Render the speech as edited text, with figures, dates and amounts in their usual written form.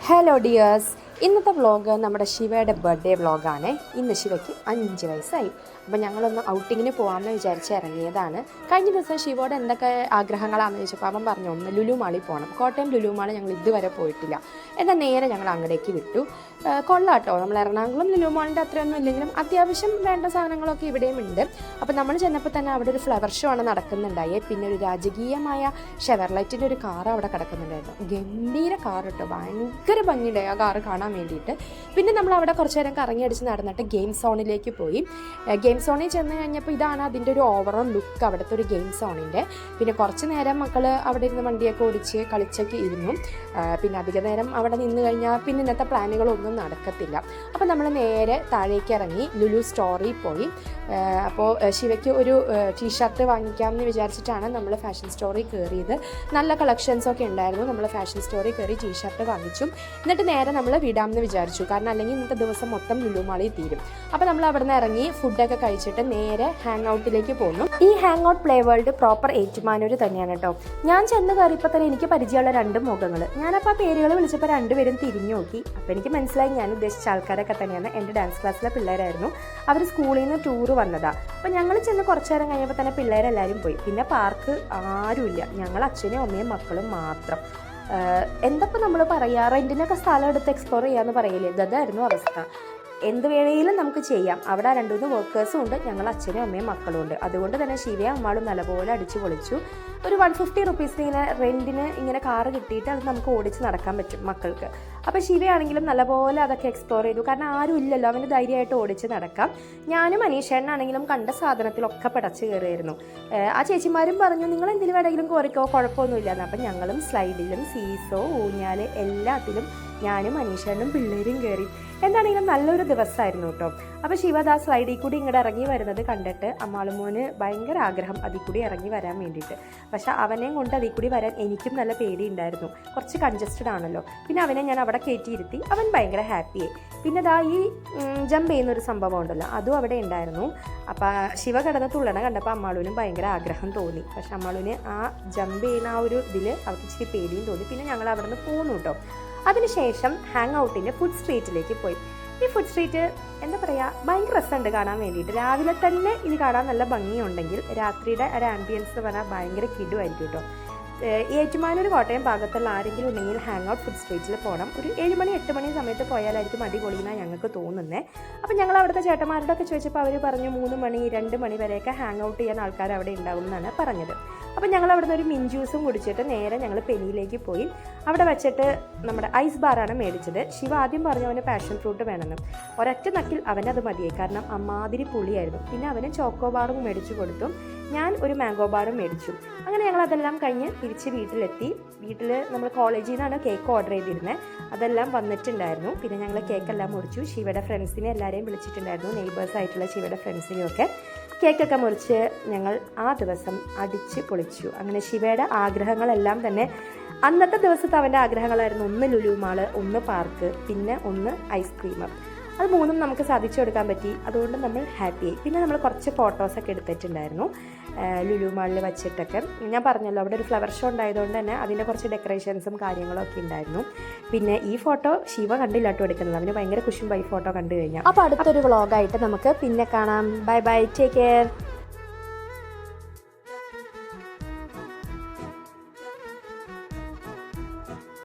Hello dears, ഇന്നത്തെ vlog നമ്മുടെ ശിവയുടെ ബർത്ത്ഡേ വ്ളോഗാണ്. ഇന്ന് ശിവയ്ക്ക് 5 വയസ്സായി. അപ്പോൾ ഞങ്ങളൊന്ന് ഔട്ടിങ്ങിന് പോകാമെന്ന് വിചാരിച്ച് ഇറങ്ങിയതാണ്. കഴിഞ്ഞ ദിവസം ശിവയുടെ എന്തൊക്കെ ആഗ്രഹങ്ങളാണെന്ന് ചോദിച്ചപ്പോൾ അവൻ പറഞ്ഞു ഒന്ന് ലുലു മാളിൽ പോകണം. കോട്ടയം ലുലു മാളിൽ ഞങ്ങൾ ഇതുവരെ പോയിട്ടില്ല. എന്നാൽ നേരെ ഞങ്ങൾ അങ്ങടേക്ക് വിട്ടു. കൊള്ളാട്ടോ, നമ്മൾ എറണാകുളം ലുലു മാളിൻ്റെ അത്രയൊന്നും ഇല്ലെങ്കിലും അത്യാവശ്യം വേണ്ട സാധനങ്ങളൊക്കെ ഇവിടെയും ഉണ്ട്. അപ്പോൾ നമ്മൾ ചെന്നപ്പോൾ തന്നെ അവിടെ ഒരു ഫ്ലവർ ഷോ ആണ് നടക്കുന്നുണ്ടായേ. പിന്നെ ഒരു രാജകീയമായ ഷെവർലൈറ്റിൻ്റെ ഒരു കാർ അവിടെ കിടക്കുന്നുണ്ടായിരുന്നു. ഗംഭീര കാർ കേട്ടോ, ഭയങ്കര ഭംഗിയുണ്ടായി ആ കാറ് കാണാൻ വേണ്ടിയിട്ട്. പിന്നെ നമ്മൾ അവിടെ കുറച്ച് നേരം കറങ്ങി അടിച്ച് നടന്നിട്ട് ഗെയിം സോണിലേക്ക് പോയി. ഗെയിം സോണിൽ ചെന്ന് കഴിഞ്ഞപ്പോൾ ഇതാണ് അതിൻ്റെ ഒരു ഓവറോൾ ലുക്ക് അവിടുത്തെ ഒരു ഗെയിം സോണിൻ്റെ. പിന്നെ കുറച്ച് നേരം മക്കൾ അവിടെ ഇരുന്ന് വണ്ടിയൊക്കെ ഓടിച്ച് കളിച്ചൊക്കെ ഇരുന്നു. പിന്നെ അധിക നേരം അവിടെ നിന്ന് കഴിഞ്ഞാൽ പിന്നെ ഇന്നത്തെ പ്ലാനുകളൊന്നും നടക്കത്തില്ല. അപ്പോൾ നമ്മൾ നേരെ താഴേക്ക് ഇറങ്ങി ലുലു സ്റ്റോറിൽ പോയി. അപ്പോൾ ശിവയ്ക്ക് ഒരു ടീഷർട്ട് വാങ്ങിക്കാമെന്ന് വിചാരിച്ചിട്ടാണ് നമ്മൾ ഫാഷൻ സ്റ്റോറിൽ കയറിയത്. നല്ല കളക്ഷൻസൊക്കെ ഉണ്ടായിരുന്നു. നമ്മൾ ഫാഷൻ സ്റ്റോറിൽ കയറി ടീഷർട്ട് വാങ്ങിച്ചു. എന്നിട്ട് നേരെ നമ്മൾ വിടാമെന്ന് വിചാരിച്ചു, കാരണം അല്ലെങ്കിൽ ഇന്നത്തെ ദിവസം മൊത്തം ലുലു മാളിൽ തീരും. അപ്പോൾ നമ്മൾ അവിടെ നിന്ന് ഇറങ്ങി ഫുഡൊക്കെ കഴിച്ചിട്ട് നേരെ ഹാങ് ഔട്ടിലേക്ക് പോന്നു. ഈ hang out play world proper Ettumanoor തന്നെയാണ് കേട്ടോ. ഞാൻ ചെന്ന് കയറിയപ്പോൾ തന്നെ എനിക്ക് പരിചയമുള്ള 2 മുഖങ്ങൾ. ഞാനപ്പോൾ ആ പേരുകൾ വിളിച്ചപ്പോൾ 2 പേരും തിരിഞ്ഞു നോക്കി. അപ്പോൾ എനിക്ക് മനസ്സിലായി ഞാൻ ഉദ്ദേശിച്ച ആൾക്കാരൊക്കെ തന്നെയാണ്. എൻ്റെ ഡാൻസ് ക്ലാസ്സിലെ പിള്ളേരായിരുന്നു. അവർ സ്കൂളിൽ നിന്ന് ടൂറ് വന്നതാണ്. അപ്പോൾ ഞങ്ങൾ ചെന്ന് കുറച്ച് നേരം കഴിഞ്ഞപ്പോൾ തന്നെ പിള്ളേരെല്ലാവരും പോയി. പിന്നെ പാർക്ക് ആരുമില്ല, ഞങ്ങൾ അച്ഛനും അമ്മയും മക്കളും മാത്രം. എന്തപ്പോൾ നമ്മൾ പറയുക, റെൻറ്റിനൊക്കെ സ്ഥലം എടുത്ത് എക്സ്പ്ലോർ ചെയ്യാമെന്ന് പറയില്ലേ, അതായിരുന്നു അവസ്ഥ. എന്ത് വേണമെങ്കിലും നമുക്ക് ചെയ്യാം. അവിടെ 2-3 വർക്കേഴ്സും ഉണ്ട്, ഞങ്ങൾ അച്ഛനും അമ്മയും മക്കളും ഉണ്ട്. അതുകൊണ്ട് തന്നെ ശിവയും അമ്മാളും നല്ലപോലെ അടിച്ചു പൊളിച്ചു. ഒരു 150 റുപ്പീസിന് ഇങ്ങനെ റെൻറ്റിന് ഇങ്ങനെ കാറ് കിട്ടിയിട്ട് അത് നമുക്ക് ഓടിച്ച് നടക്കാൻ പറ്റും മക്കൾക്ക്. അപ്പോൾ ശിവയാണെങ്കിലും നല്ലപോലെ അതൊക്കെ എക്സ്പ്ലോർ ചെയ്തു, കാരണം ആരും ഇല്ലല്ലോ, അവന് ധൈര്യമായിട്ട് ഓടിച്ച് നടക്കാം. ഞാനും അനീഷേട്ടനാണെങ്കിലും കണ്ട സാധനത്തിലൊക്കെ പിടച്ച് കയറിയായിരുന്നു. ആ ചേച്ചിമാരും പറഞ്ഞു നിങ്ങൾ എന്തിനു വേണമെങ്കിലും കോറിക്കോ, കുഴപ്പമൊന്നുമില്ലാന്ന്. അപ്പം ഞങ്ങളും സ്ലൈഡിലും സീസോ ഊഞ്ഞാൽ എല്ലാത്തിലും ഞാനും അനീഷേട്ടനും പിള്ളേരും കയറി. എന്താണെങ്കിലും നല്ലൊരു ദിവസമായിരുന്നു കേട്ടോ. അപ്പോൾ ശിവദാ സ്ലൈഡിൽ കൂടി ഇങ്ങോട്ട് ഇറങ്ങി വരുന്നത് കണ്ടിട്ട് അമ്മാളുമോന് ഭയങ്കര ആഗ്രഹം അതിൽ കൂടി ഇറങ്ങി വരാൻ വേണ്ടിയിട്ട്. പക്ഷേ അവനെയും കൊണ്ട് അതിൽ കൂടി വരാൻ എനിക്കും നല്ല പേടിയുണ്ടായിരുന്നു, കുറച്ച് കൺജസ്റ്റഡ് ആണല്ലോ. പിന്നെ അവനെ ഞാൻ അവിടെ കയറ്റിയിരുത്തി, അവൻ ഭയങ്കര ഹാപ്പിയായി. പിന്നെ ദാ ഈ ജമ്പ് ചെയ്യുന്നൊരു സംഭവം ഉണ്ടല്ലോ, അതും അവിടെ ഉണ്ടായിരുന്നു. അപ്പോൾ ശിവ കിടന്ന് തുള്ളണ കണ്ടപ്പോൾ അമ്മാളുവിനും ഭയങ്കര ആഗ്രഹം തോന്നി. പക്ഷെ അമ്മാളുവിന് ആ ജമ്പ് ചെയ്യുന്ന ആ ഒരു ഇതിൽ അവർക്ക് ഇച്ചിരി പേടിയും തോന്നി. പിന്നെ ഞങ്ങൾ അവിടെ നിന്ന് പോന്നു കേട്ടോ. അതിനുശേഷം ഹാങ് ഔട്ടിൻ്റെ ഫുഡ് സ്ട്രീറ്റിലേക്ക് പോയി. ഈ ഫുഡ് സ്ട്രീറ്റ് എന്താ പറയുക, ഭയങ്കര രസമുണ്ട് കാണാൻ വേണ്ടിയിട്ട്. രാവിലെ തന്നെ ഇത് കാണാൻ നല്ല ഭംഗിയുണ്ടെങ്കിൽ രാത്രിയുടെ ഒരു ആംബിയൻസ് എന്ന് പറഞ്ഞാൽ ഭയങ്കര കിടുവായിരിക്കും കേട്ടോ. ഏറ്റുമാനൂർ കോട്ടയം ഭാഗത്തുള്ള ആരെങ്കിലും ഉണ്ടെങ്കിൽ ഹാങ് ഔട്ട് ഫുഡ് സ്ട്രീറ്റിൽ പോകണം. ഒരു 7 മണി 8 മണി സമയത്ത് പോയാലായിരിക്കും അടിപൊളിയെന്നാണ് ഞങ്ങൾക്ക് തോന്നുന്നത്. അപ്പോൾ ഞങ്ങൾ അവിടുത്തെ ചേട്ടന്മാരോടൊക്കെ ചോദിച്ചപ്പോൾ അവർ പറഞ്ഞു 3 മണി 2 മണി വരെയൊക്കെ ഹാങ് ഔട്ട് ചെയ്യാൻ ആൾക്കാർ അവിടെ ഉണ്ടാവും എന്നാണ് പറഞ്ഞത്. അപ്പോൾ ഞങ്ങൾ അവിടെ നിന്ന് ഒരു മിൻ ജ്യൂസും കുടിച്ചിട്ട് നേരെ ഞങ്ങൾ പെനിയിലേക്ക് പോയി. അവിടെ വെച്ചിട്ട് നമ്മുടെ ഐസ് ബാറാണ് മേടിച്ചത്. ശിവ ആദ്യം പറഞ്ഞു അവന് പാഷൻ ഫ്രൂട്ട് വേണമെന്ന്. ഒരൊറ്റ നക്കിൽ അവനത് മതിയായി, കാരണം അമ്മാതിരി പുളിയായിരുന്നു. പിന്നെ അവന് ചോക്കോ ബാറും മേടിച്ചു കൊടുത്തു. ഞാൻ ഒരു മാംഗോ ബാറും മേടിച്ചു. അങ്ങനെ ഞങ്ങൾ അതെല്ലാം കഴിഞ്ഞ് തിരിച്ച് വീട്ടിലെത്തി. വീട്ടിൽ നമ്മൾ കോളേജിൽ നിന്നാണ് കേക്ക് ഓർഡർ ചെയ്തിരുന്നത്. അതെല്ലാം വന്നിട്ടുണ്ടായിരുന്നു. പിന്നെ ഞങ്ങൾ കേക്കെല്ലാം മുറിച്ചു. ശിവയുടെ ഫ്രണ്ട്സിനെ എല്ലാവരെയും വിളിച്ചിട്ടുണ്ടായിരുന്നു, നെയ്ബേഴ്സ് ആയിട്ടുള്ള ശിവയുടെ ഫ്രണ്ട്സിനെയൊക്കെ. കേക്കൊക്കെ മുറിച്ച് ഞങ്ങൾ ആ ദിവസം അടിച്ച് പൊളിച്ചു. അങ്ങനെ ശിവയുടെ ആഗ്രഹങ്ങളെല്ലാം തന്നെ അന്നത്തെ ദിവസത്തെ അവൻ്റെ ആഗ്രഹങ്ങളായിരുന്നു. ഒന്ന് ലുലു മാള്, ഒന്ന് പാർക്ക്, പിന്നെ ഒന്ന് ഐസ്ക്രീം. അത് 3ഉം നമുക്ക് സാധിച്ചു കൊടുക്കാൻ പറ്റി. അതുകൊണ്ട് നമ്മൾ ഹാപ്പിയായി. പിന്നെ നമ്മൾ കുറച്ച് ഫോട്ടോസൊക്കെ എടുത്തിട്ടുണ്ടായിരുന്നു ലുലു മാളിൽ വച്ചിട്ടൊക്കെ. ഞാൻ പറഞ്ഞല്ലോ അവിടെ ഒരു ഫ്ലവർ ഷോ ഉണ്ടായതുകൊണ്ട് തന്നെ അതിൻ്റെ കുറച്ച് ഡെക്കറേഷൻസും കാര്യങ്ങളൊക്കെ ഉണ്ടായിരുന്നു. പിന്നെ ഈ ഫോട്ടോ ശിവ കണ്ടില്ല കേട്ടോ എടുക്കുന്നത്, അവന് ഭയങ്കര കുശുമ്പായി ഫോട്ടോ കണ്ടു കഴിഞ്ഞാൽ. അപ്പോൾ അടുത്തൊരു വ്ളോഗായിട്ട് നമുക്ക് പിന്നെ കാണാം. Bye bye, take care.